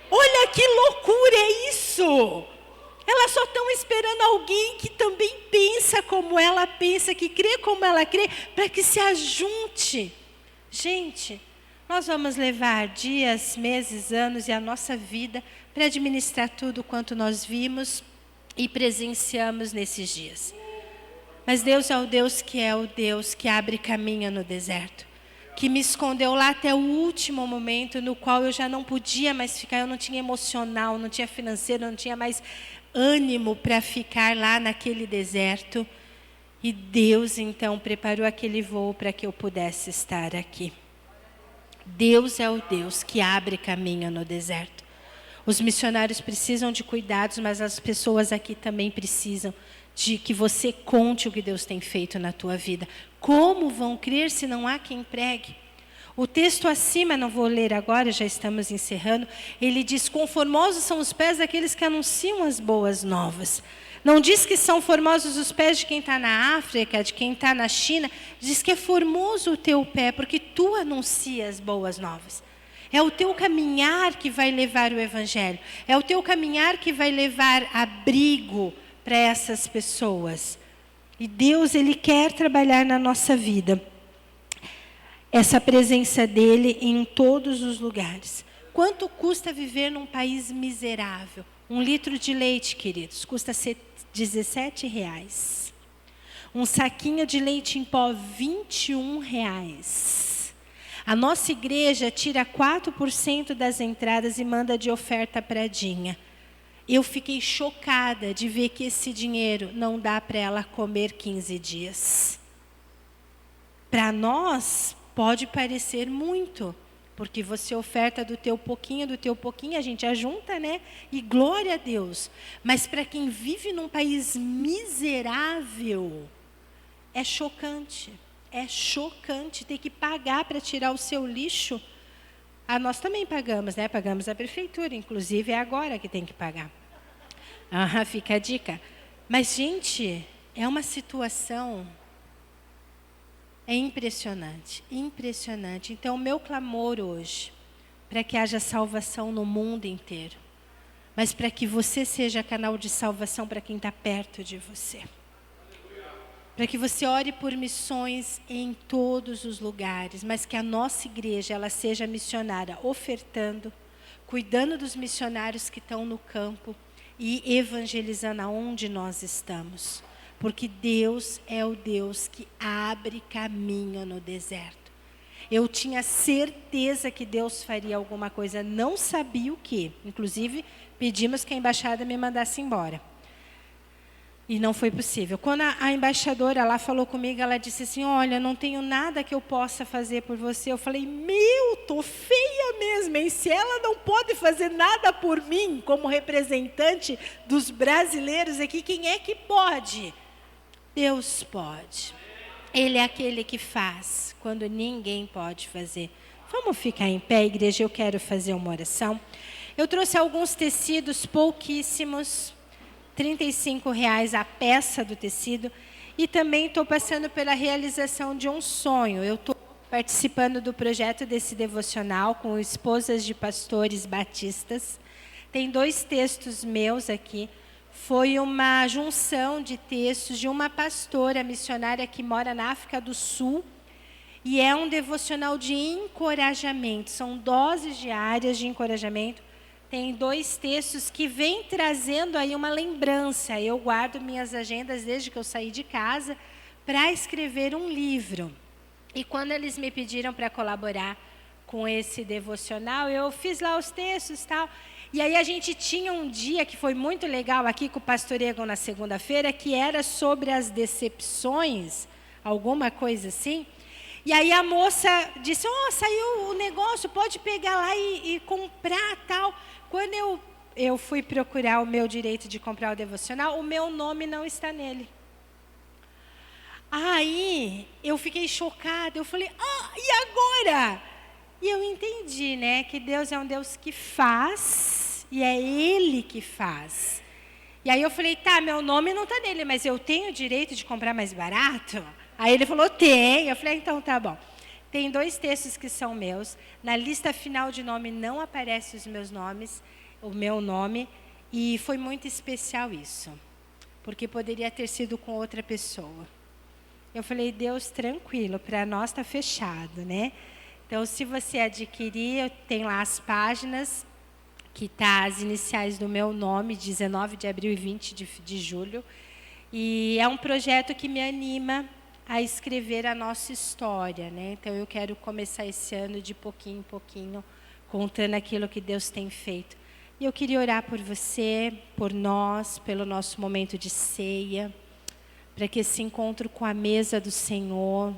Olha que loucura é isso! Elas só estão esperando alguém que também pensa como ela pensa, que crê como ela crê, para que se ajunte. Gente, nós vamos levar dias, meses, anos e a nossa vida para administrar tudo quanto nós vimos e presenciamos nesses dias. Mas Deus é o Deus que abre caminho no deserto, que me escondeu lá até o último momento, no qual eu já não podia mais ficar, eu não tinha emocional, não tinha financeiro, não tinha mais ânimo para ficar lá naquele deserto. E Deus então preparou aquele voo para que eu pudesse estar aqui. Deus é o Deus que abre caminho no deserto. Os missionários precisam de cuidados, mas as pessoas aqui também precisam de que você conte o que Deus tem feito na tua vida. Como vão crer se não há quem pregue? O texto acima, não vou ler agora, já estamos encerrando, ele diz, quão formosos são os pés daqueles que anunciam as boas novas. Não diz que são formosos os pés de quem está na África, de quem está na China, diz que é formoso o teu pé, porque tu anuncias boas novas. É o teu caminhar que vai levar o evangelho, é o teu caminhar que vai levar abrigo para essas pessoas. E Deus, Ele quer trabalhar na nossa vida. Essa presença dEle em todos os lugares. Quanto custa viver num país miserável? 1 litro de leite, queridos, custa R$17. Um saquinho de leite em pó, R$21. A nossa igreja tira 4% das entradas e manda de oferta para a Dinha. Eu fiquei chocada de ver que esse dinheiro não dá para ela comer 15 dias. Para nós, pode parecer muito, porque você oferta do teu pouquinho, a gente ajunta, né? E glória a Deus. Mas para quem vive num país miserável, é chocante. É chocante ter que pagar para tirar o seu lixo. Ah, nós também pagamos, né? Pagamos a prefeitura, inclusive é agora que tem que pagar. Ah, fica a dica. Mas, gente, é uma situação... É impressionante, impressionante. Então, o meu clamor hoje, para que haja salvação no mundo inteiro, mas para que você seja canal de salvação para quem está perto de você. Para que você ore por missões em todos os lugares, mas que a nossa igreja ela seja missionária, ofertando, cuidando dos missionários que estão no campo e evangelizando aonde nós estamos. Porque Deus é o Deus que abre caminho no deserto. Eu tinha certeza que Deus faria alguma coisa, não sabia o que. Inclusive, pedimos que a embaixada me mandasse embora. E não foi possível. Quando a embaixadora lá falou comigo, ela disse assim, olha, não tenho nada que eu possa fazer por você. Eu falei, tô feia mesmo, hein? Se ela não pode fazer nada por mim, como representante dos brasileiros aqui, quem é que pode? Deus pode. Ele é aquele que faz, quando ninguém pode fazer. Vamos ficar em pé, igreja, eu quero fazer uma oração. Eu trouxe alguns tecidos, pouquíssimos, R$35 a peça do tecido. E também estou passando pela realização de um sonho. Eu estou participando do projeto desse devocional com esposas de pastores batistas. Tem 2 textos meus aqui. Foi uma junção de textos de uma pastora missionária que mora na África do Sul. E é um devocional de encorajamento. São doses diárias de encorajamento. Tem 2 textos que vêm trazendo aí uma lembrança. Eu guardo minhas agendas desde que eu saí de casa para escrever um livro. E quando eles me pediram para colaborar com esse devocional, eu fiz lá os textos e tal. E aí a gente tinha um dia que foi muito legal aqui com o pastor Egon na segunda-feira, que era sobre as decepções, alguma coisa assim. E aí a moça disse, saiu o negócio, pode pegar lá e comprar tal. Quando eu fui procurar o meu direito de comprar o devocional, o meu nome não está nele. Aí eu fiquei chocada, eu falei, e agora? E eu entendi, né, que Deus é um Deus que faz, e é Ele que faz. E aí eu falei, tá, meu nome não está nele, mas eu tenho o direito de comprar mais barato? Aí ele falou, tem. Eu falei, então tá bom. Tem 2 textos que são meus. Na lista final de nome não aparece os meus nomes, o meu nome. E foi muito especial isso. Porque poderia ter sido com outra pessoa. Eu falei, Deus, tranquilo, para nós está fechado, né? Então, se você adquirir, tem lá as páginas, que tá as iniciais do meu nome, 19 de abril e 20 de julho. E é um projeto que me anima a escrever a nossa história, né? Então, eu quero começar esse ano de pouquinho em pouquinho, contando aquilo que Deus tem feito. E eu queria orar por você, por nós, pelo nosso momento de ceia, para que esse encontro com a mesa do Senhor,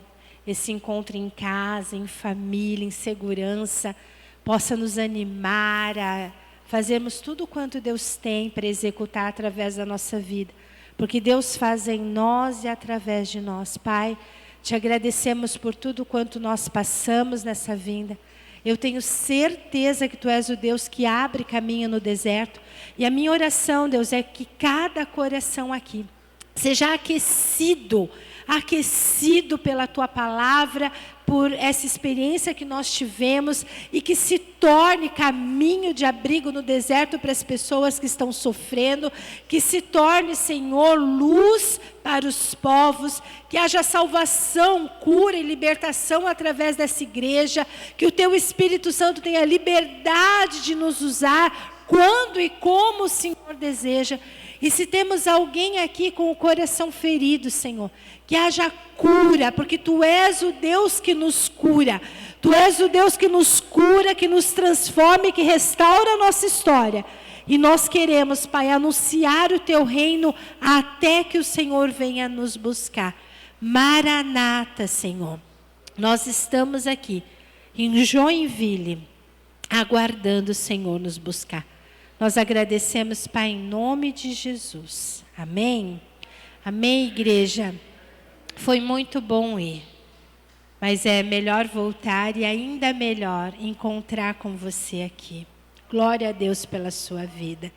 esse encontro em casa, em família, em segurança, possa nos animar a fazermos tudo quanto Deus tem para executar através da nossa vida. Porque Deus faz em nós e através de nós. Pai, te agradecemos por tudo quanto nós passamos nessa vinda. Eu tenho certeza que Tu és o Deus que abre caminho no deserto. E a minha oração, Deus, é que cada coração aqui seja aquecido pela Tua palavra, por essa experiência que nós tivemos e que se torne caminho de abrigo no deserto para as pessoas que estão sofrendo, que se torne, Senhor, luz para os povos, que haja salvação, cura e libertação através dessa igreja, que o Teu Espírito Santo tenha liberdade de nos usar quando e como o Senhor deseja. E se temos alguém aqui com o coração ferido, Senhor, que haja cura, porque Tu és o Deus que nos cura. Tu és o Deus que nos cura, que nos transforma e que restaura a nossa história. E nós queremos, Pai, anunciar o Teu reino até que o Senhor venha nos buscar. Maranata, Senhor. Nós estamos aqui em Joinville, aguardando o Senhor nos buscar. Nós agradecemos, Pai, em nome de Jesus. Amém? Amém, igreja? Foi muito bom ir. Mas é melhor voltar e ainda melhor encontrar com você aqui. Glória a Deus pela sua vida.